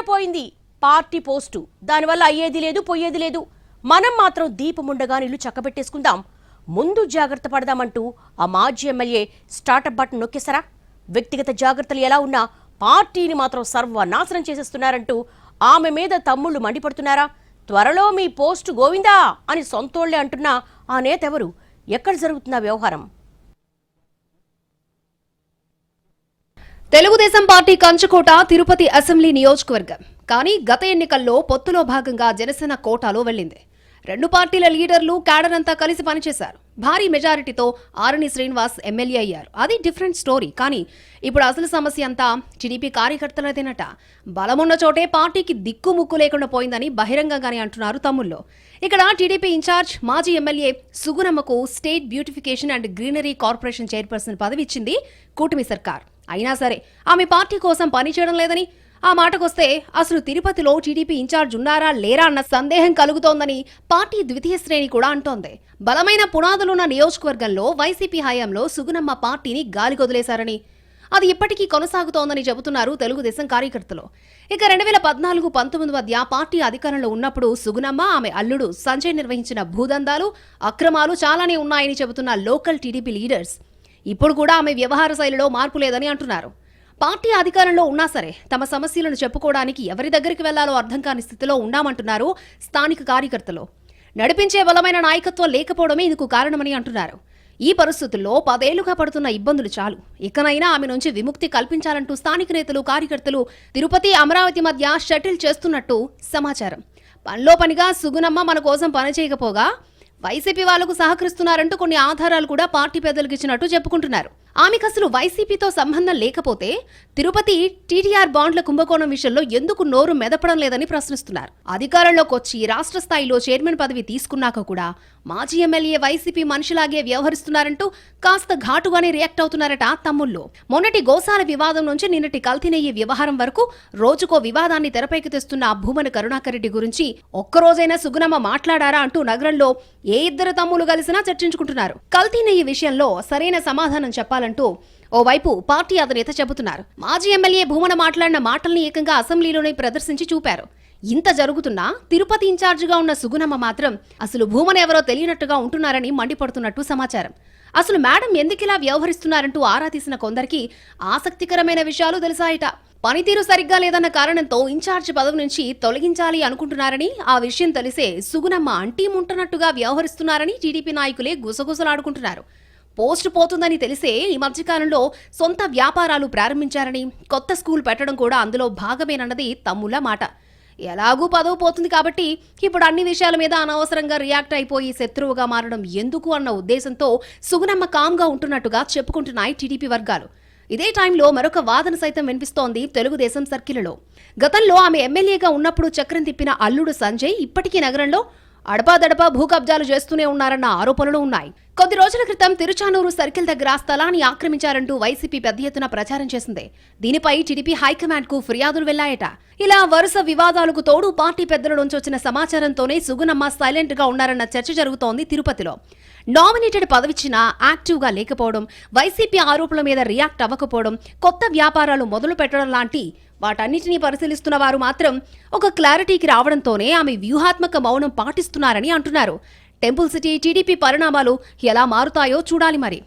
పోయింది party post. దానివల్ల అయ్యేది లేదు, పోయేది లేదు. మనం మాత్రం దీపముండగా ఇల్లు చక్కబెట్టేసుకుందాం, ముందు జాగ్రత్త పడదామంటూ ఆ మాజీ ఎమ్మెల్యే స్టార్టప్ బటన్ నొక్కేశారా? వ్యక్తిగత జాగ్రత్తలు ఎలా ఉన్నా పార్టీని మాత్రం సర్వనాశనం చేసేస్తున్నారంటూ ఆమె మీద తమ్ముళ్లు మండిపడుతున్నారా? త్వరలో మీ పోస్టు గోవిందా అని సొంతోళ్లే అంటున్నా ఆ నేత ఎవరు? ఎక్కడ జరుగుతున్న వ్యవహారం? తెలుగుదేశం పార్టీ కంచుకోట తిరుపతి అసెంబ్లీ నియోజకవర్గం. కానీ గత ఎన్నికల్లో పొత్తులో భాగంగా జనసేన కోటాలో వెళ్లింది. రెండు పార్టీల లీడర్లు క్యాడర్ అంతా కలిసి పనిచేశారు. భారీ మెజారిటీతో ఆరణి శ్రీనివాస్ ఎమ్మెల్యే అయ్యారు. అది డిఫరెంట్ స్టోరీ. కానీ ఇప్పుడు అసలు సమస్య అంతా టీడీపీ కార్యకర్తలదేనట. బలమున్న చోటే పార్టీకి దిక్కు ముక్కు లేకుండా పోయిందని బహిరంగంగానే అంటున్నారు తమ్ముళ్ళు. ఇక్కడ టీడీపీ ఇన్ఛార్జ్ మాజీ ఎమ్మెల్యే సుగుణమ్మకు state beautification and greenery corporation chairperson పదవి ఇచ్చింది కూటమి సర్కార్. అయినా సరే ఆమె పార్టీ కోసం పనిచేయడం లేదని, ఆ మాటకొస్తే అసలు తిరుపతిలో టీడీపీ ఇన్ఛార్జ్ ఉన్నారా లేరా అన్న సందేహం కలుగుతోందని పార్టీ ద్వితీయ శ్రేణి కూడా అంటోంది. బలమైన పునాదులున్న నియోజకవర్గంలో వైసీపీ హయాంలో సుగుణమ్మ పార్టీని గాలికొదిలేశారని, అది ఇప్పటికీ కొనసాగుతోందని చెబుతున్నారు తెలుగుదేశం కార్యకర్తలు. ఇక 2014-19 మధ్య పార్టీ అధికారంలో ఉన్నప్పుడు సుగుణమ్మ, ఆమె అల్లుడు సంజయ్ నిర్వహించిన భూదందాలు, అక్రమాలు చాలానే ఉన్నాయని చెబుతున్న లోకల్ టీడీపీ లీడర్స్ ఇప్పుడు కూడా ఆమె వ్యవహార శైలిలో మార్పు లేదని అంటున్నారు. పార్టీ అధికారంలో ఉన్నా సరే తమ సమస్యలను చెప్పుకోవడానికి ఎవరి దగ్గరికి వెళ్లాలో అర్థం కాని స్థితిలో ఉన్నామంటున్నారు స్థానిక కార్యకర్తలు. నడిపించే బలమైన నాయకత్వం లేకపోవడమే ఇందుకు కారణమని అంటున్నారు. ఈ పరిస్థితుల్లో 10 ఏళ్లుగా పడుతున్న ఇబ్బందులు చాలు, ఇకనైనా ఆమె నుంచి విముక్తి కల్పించాలంటూ స్థానిక నేతలు, కార్యకర్తలు తిరుపతి, అమరావతి మధ్య షటిల్ చేస్తున్నట్టు సమాచారం. పనిలో పనిగా సుగుణమ్మ మన కోసం పనిచేయకపోగా వైసీపీ వాళ్లకు సహకరిస్తున్నారంటూ కొన్ని ఆధారాలు కూడా పార్టీ పెద్దలకు ఇచ్చినట్టు చెప్పుకుంటున్నారు. ఆమెకు అసలు వైసీపీతో సంబంధం లేకపోతే తిరుపతి టీటీఆర్ బాండ్ల కుంభకోణం విషయంలో ఎందుకు నోరు మెదపడం లేదని ప్రశ్నిస్తున్నారు. అధికారంలోకి వచ్చి రాష్ట్ర స్థాయిలో చైర్మన్ పదవి తీసుకున్నాక కూడా మాజీ ఎమ్మెల్యే వైసీపీ మనిషిలాగే వ్యవహరిస్తున్నారంటూ కాస్త ఘాటుగానే రియాక్ట్ అవుతున్నారట తమ్ముళ్ళు. మొన్నటి గోశాల వివాదం నుంచి నిన్నటి కల్తీనయ్యే వ్యవహారం వరకు రోజుకో వివాదాన్ని తెరపైకి తెస్తున్న భూమన కరుణాకర్ రెడ్డి గురించి ఒక్కరోజైనా సుగుణమ్మ మాట్లాడారా అంటూ నగరంలో ఏ ఇద్దరు తమ్ములు కలిసినా చర్చించుకుంటున్నారు. కల్తీనయ్యే విషయంలో సరైన సమాధానం చెప్పాలంటూ ఓవైపు పార్టీ అధినేత చెబుతున్నారు. మాజీ ఎమ్మెల్యే భూమన మాట్లాడిన మాటల్ని ఏకంగా అసెంబ్లీలోనే ప్రదర్శించి చూపారు. ఇంత జరుగుతున్నా తిరుపతి ఇన్ఛార్జిగా ఉన్న సుగుణమ్మ మాత్రం అసలు భూమన ఎవరో తెలియనట్టుగా ఉంటున్నారని మండిపడుతున్నట్టు సమాచారం. అసలు మేడం ఎందుకిలా వ్యవహరిస్తున్నారంటూ ఆరా తీసిన కొందరికి ఆసక్తికరమైన విషయాలు తెలిసాయట. పనితీరు సరిగ్గా లేదన్న కారణంతో ఇన్ఛార్జ్ పదవి నుంచి తొలగించాలి అనుకుంటున్నారని, ఆ విషయం తెలిసే సుగుణమ్మ అంటీముంటున్నట్టుగా వ్యవహరిస్తున్నారని టీడీపీ నాయకులే గుసగుసలాడుకుంటున్నారు. పోస్టు పోతుందని తెలిసే ఈ మధ్యకాలంలో సొంత వ్యాపారాలు ప్రారంభించారని, కొత్త స్కూల్ పెట్టడం కూడా అందులో భాగమేనన్నది తమ్ముళ్ళ మాట. ఎలాగూ పదవి పోతుంది కాబట్టి ఇప్పుడు అన్ని విషయాల మీద అనవసరంగా రియాక్ట్ అయిపోయి శత్రువుగా మారడం ఎందుకు అన్న ఉద్దేశంతో సుగుణమ్మ కామ్గా ఉంటున్నట్టుగా చెప్పుకుంటున్నాయి టీడీపీ వర్గాలు. ఇదే టైంలో మరొక వాదన సైతం వినిపిస్తోంది తెలుగుదేశం సర్కిల్లో. గతంలో ఆమె ఎమ్మెల్యేగా ఉన్నప్పుడు చక్రం తిప్పిన అల్లుడు సంజయ్ ఇప్పటికీ నగరంలో అడపాదడపా భూ కబ్జాలు చేస్తూనే ఉన్నారన్న ఆరోపణలు ఉన్నాయి. కొద్ది రోజుల క్రితం తిరుచానూరు సర్కిల్ దగ్గర స్థలాన్ని ఆక్రమించారంటూ వైసీపీ పెద్ద ఎత్తున ప్రచారం చేసింది. దీనిపై టీడీపీ హైకమాండ్ కు ఫిర్యాదులు వెళ్లాయట. ఇలా వరుస వివాదాలకు తోడు పార్టీ పెద్దల నుంచి వచ్చిన సమాచారంతోనే సుగుణమ్మ సైలెంట్ గా ఉన్నారన్న చర్చ జరుగుతోంది తిరుపతిలో. నామినేటెడ్ పదవిచ్చినా యాక్టివ్ గా లేకపోవడం, వైసీపీ ఆరోపణల మీద రియాక్ట్ అవ్వకపోవడం, కొత్త వ్యాపారాలు మొదలు పెట్టడం లాంటి వాటన్నిటినీ పరిశీలిస్తున్న వారు మాత్రం ఒక క్లారిటీకి రావడంతోనే ఆమె వ్యూహాత్మక మౌనం పాటిస్తున్నారని అంటున్నారు. టెంపుల్ సిటీ టీడీపీ పరిణామాలు ఎలా మారుతాయో చూడాలి మరి.